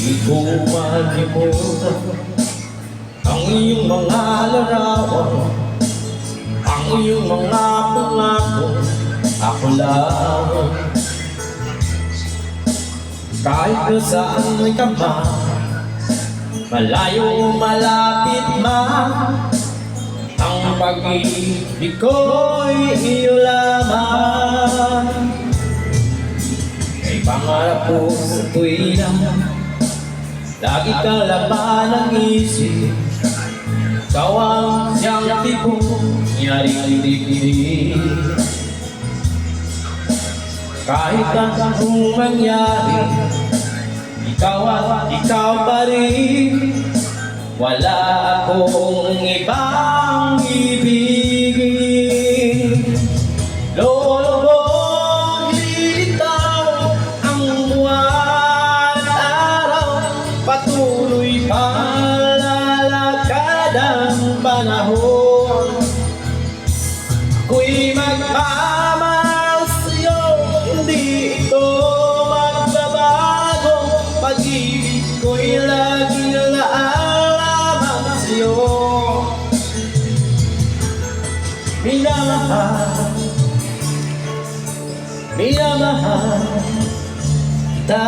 Di ko malimutan ang iyong mga larawan, ang iyong mga pangako. Ako lang, kahit nasaan ka man, malayo malapit man, ang pag-ibig ko'y iyo lamang. May pangarap ko sa tuwina, lagi kang laman ng isip. Ikaw ang siyang tipong nyaring dibdib. Kahit anong mangyari, ikaw pa rin. Wala akong ibang ibigin. Lolobong lilitaw ang buwan araw, patuloy palalakad ang panahon. Ako'y magmamahal sa'yo, hindi ito magbabago. Pag-ibig ko'y laging lamang sa'yo. Minamahal, minamahal kita.